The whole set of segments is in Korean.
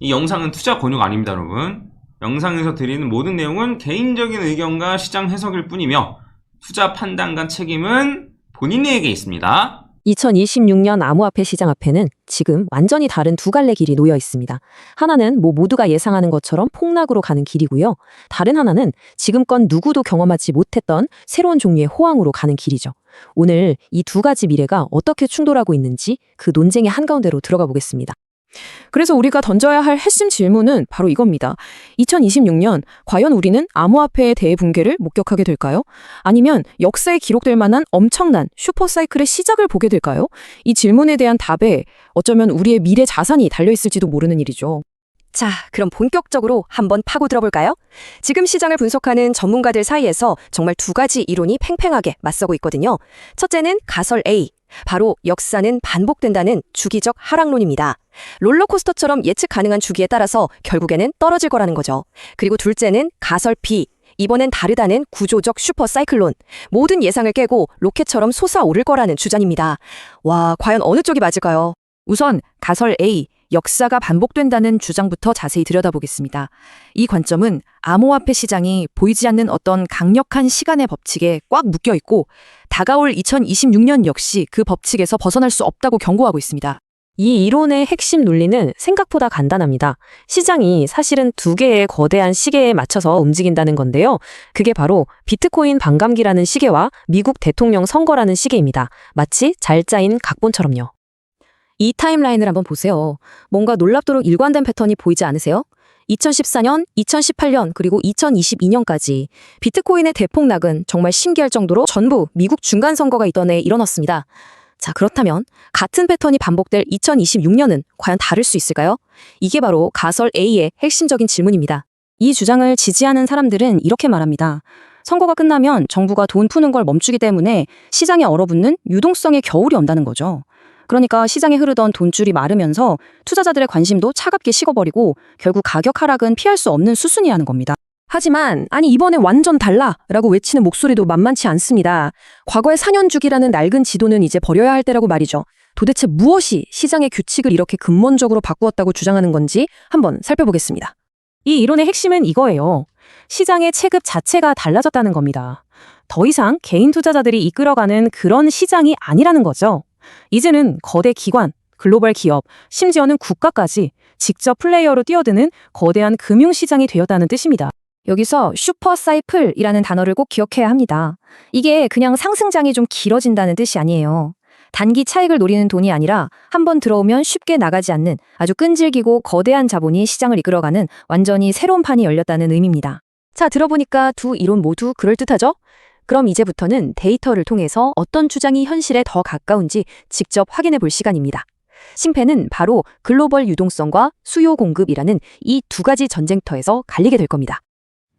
이 영상은 투자 권유가 아닙니다, 여러분. 영상에서 드리는 모든 내용은 개인적인 의견과 시장 해석일 뿐이며 투자 판단과 책임은 본인에게 있습니다. 2026년 암호화폐 시장 앞에는 지금 완전히 다른 두 갈래 길이 놓여 있습니다. 하나는 모두가 예상하는 것처럼 폭락으로 가는 길이고요. 다른 하나는 지금껏 누구도 경험하지 못했던 새로운 종류의 호황으로 가는 길이죠. 오늘 이 두 가지 미래가 어떻게 충돌하고 있는지 그 논쟁의 한가운데로 들어가 보겠습니다. 그래서 우리가 던져야 할 핵심 질문은 바로 이겁니다. 2026년 과연 우리는 암호화폐의 대붕괴를 목격하게 될까요? 아니면 역사에 기록될 만한 엄청난 슈퍼사이클의 시작을 보게 될까요? 이 질문에 대한 답에 어쩌면 우리의 미래 자산이 달려있을지도 모르는 일이죠. 자, 그럼 본격적으로 한번 파고들어 볼까요? 지금 시장을 분석하는 전문가들 사이에서 정말 두 가지 이론이 팽팽하게 맞서고 있거든요. 첫째는 가설 A, 바로 역사는 반복된다는 주기적 하락론입니다. 롤러코스터처럼 예측 가능한 주기에 따라서 결국에는 떨어질 거라는 거죠. 그리고 둘째는 가설 B, 이번엔 다르다는 구조적 슈퍼사이클론. 모든 예상을 깨고 로켓처럼 솟아오를 거라는 주장입니다. 와, 과연 어느 쪽이 맞을까요? 우선 가설 A, 역사가 반복된다는 주장부터 자세히 들여다보겠습니다. 이 관점은 암호화폐 시장이 보이지 않는 어떤 강력한 시간의 법칙에 꽉 묶여 있고 다가올 2026년 역시 그 법칙에서 벗어날 수 없다고 경고하고 있습니다. 이 이론의 핵심 논리는 생각보다 간단합니다. 시장이 사실은 두 개의 거대한 시계에 맞춰서 움직인다는 건데요. 그게 바로 비트코인 반감기라는 시계와 미국 대통령 선거라는 시계입니다. 마치 잘 짜인 각본처럼요. 이 타임라인을 한번 보세요. 뭔가 놀랍도록 일관된 패턴이 보이지 않으세요? 2014년, 2018년, 그리고 2022년까지 비트코인의 대폭락은 정말 신기할 정도로 전부 미국 중간선거가 있던 해에 일어났습니다. 자, 그렇다면 같은 패턴이 반복될 2026년은 과연 다를 수 있을까요? 이게 바로 가설 A의 핵심적인 질문입니다. 이 주장을 지지하는 사람들은 이렇게 말합니다. 선거가 끝나면 정부가 돈 푸는 걸 멈추기 때문에 시장에 얼어붙는 유동성의 겨울이 온다는 거죠. 그러니까 시장에 흐르던 돈줄이 마르면서 투자자들의 관심도 차갑게 식어버리고 결국 가격 하락은 피할 수 없는 수순이라는 겁니다. 하지만 아니 이번에 완전 달라 라고 외치는 목소리도 만만치 않습니다. 과거의 4년 주기라는 낡은 지도는 이제 버려야 할 때라고 말이죠. 도대체 무엇이 시장의 규칙을 이렇게 근본적으로 바꾸었다고 주장하는 건지 한번 살펴보겠습니다. 이 이론의 핵심은 이거예요. 시장의 체급 자체가 달라졌다는 겁니다. 더 이상 개인 투자자들이 이끌어가는 그런 시장이 아니라는 거죠. 이제는 거대 기관, 글로벌 기업, 심지어는 국가까지 직접 플레이어로 뛰어드는 거대한 금융시장이 되었다는 뜻입니다. 여기서 슈퍼사이클이라는 단어를 꼭 기억해야 합니다. 이게 그냥 상승장이 좀 길어진다는 뜻이 아니에요. 단기 차익을 노리는 돈이 아니라 한번 들어오면 쉽게 나가지 않는 아주 끈질기고 거대한 자본이 시장을 이끌어가는 완전히 새로운 판이 열렸다는 의미입니다. 자, 들어보니까 두 이론 모두 그럴듯하죠? 그럼 이제부터는 데이터를 통해서 어떤 주장이 현실에 더 가까운지 직접 확인해 볼 시간입니다. 심폐는 바로 글로벌 유동성과 수요 공급이라는 이 두 가지 전쟁터에서 갈리게 될 겁니다.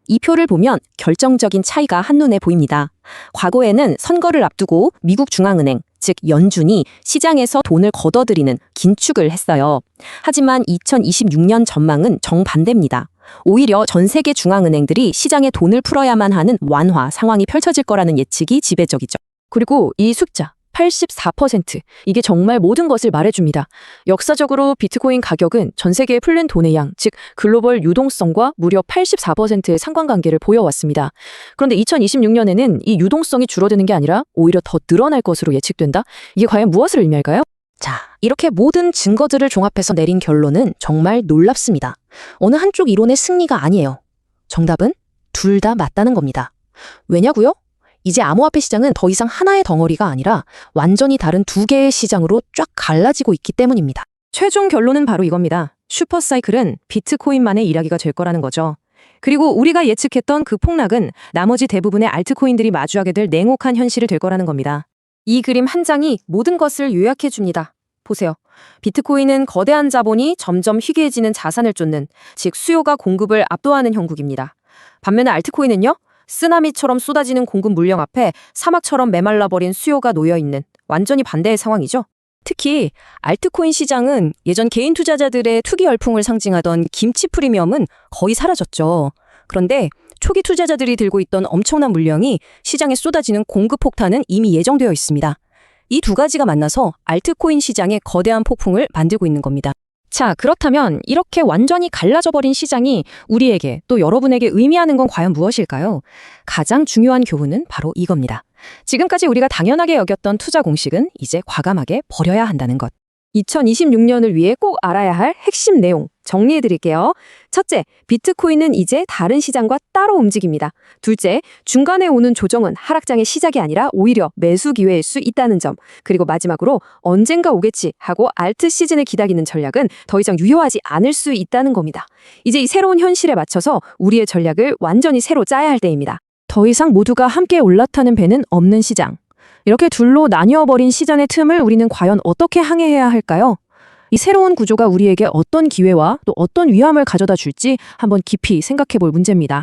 이 표를 보면 결정적인 차이가 한눈에 보입니다. 과거에는 선거를 앞두고 미국 중앙은행, 즉 연준이 시장에서 돈을 걷어들이는 긴축을 했어요. 하지만 2026년 전망은 정반대입니다. 오히려 전 세계 중앙은행들이 시장에 돈을 풀어야만 하는 완화 상황이 펼쳐질 거라는 예측이 지배적이죠. 그리고 이 숫자 84%, 이게 정말 모든 것을 말해줍니다. 역사적으로 비트코인 가격은 전 세계에 풀린 돈의 양, 즉 글로벌 유동성과 무려 84%의 상관관계를 보여왔습니다. 그런데 2026년에는 이 유동성이 줄어드는 게 아니라 오히려 더 늘어날 것으로 예측된다? 이게 과연 무엇을 의미할까요? 자, 이렇게 모든 증거들을 종합해서 내린 결론은 정말 놀랍습니다. 어느 한쪽 이론의 승리가 아니에요. 정답은 둘 다 맞다는 겁니다. 왜냐고요? 이제 암호화폐 시장은 더 이상 하나의 덩어리가 아니라 완전히 다른 두 개의 시장으로 쫙 갈라지고 있기 때문입니다. 최종 결론은 바로 이겁니다. 슈퍼사이클은 비트코인만의 이야기가 될 거라는 거죠. 그리고 우리가 예측했던 그 폭락은 나머지 대부분의 알트코인들이 마주하게 될 냉혹한 현실이 될 거라는 겁니다. 이 그림 한 장이 모든 것을 요약해 줍니다. 보세요. 비트코인은 거대한 자본이 점점 희귀해지는 자산을 쫓는, 즉 수요가 공급을 압도하는 형국입니다. 반면에 알트코인은요? 쓰나미처럼 쏟아지는 공급 물량 앞에 사막처럼 메말라버린 수요가 놓여있는 완전히 반대의 상황이죠. 특히 알트코인 시장은 예전 개인 투자자들의 투기 열풍을 상징하던 김치 프리미엄은 거의 사라졌죠. 그런데 초기 투자자들이 들고 있던 엄청난 물량이 시장에 쏟아지는 공급 폭탄은 이미 예정되어 있습니다. 이 두 가지가 만나서 알트코인 시장의 거대한 폭풍을 만들고 있는 겁니다. 자, 그렇다면 이렇게 완전히 갈라져 버린 시장이 우리에게 또 여러분에게 의미하는 건 과연 무엇일까요? 가장 중요한 교훈은 바로 이겁니다. 지금까지 우리가 당연하게 여겼던 투자 공식은 이제 과감하게 버려야 한다는 것. 2026년을 위해 꼭 알아야 할 핵심 내용 정리해 드릴게요. 첫째, 비트코인은 이제 다른 시장과 따로 움직입니다. 둘째, 중간에 오는 조정은 하락장의 시작이 아니라 오히려 매수 기회일 수 있다는 점. 그리고 마지막으로 언젠가 오겠지 하고 알트 시즌을 기다리는 전략은 더 이상 유효하지 않을 수 있다는 겁니다. 이제 이 새로운 현실에 맞춰서 우리의 전략을 완전히 새로 짜야 할 때입니다. 더 이상 모두가 함께 올라타는 배는 없는 시장. 이렇게 둘로 나뉘어버린 시장의 틈을 우리는 과연 어떻게 항해해야 할까요? 이 새로운 구조가 우리에게 어떤 기회와 또 어떤 위험을 가져다 줄지 한번 깊이 생각해 볼 문제입니다.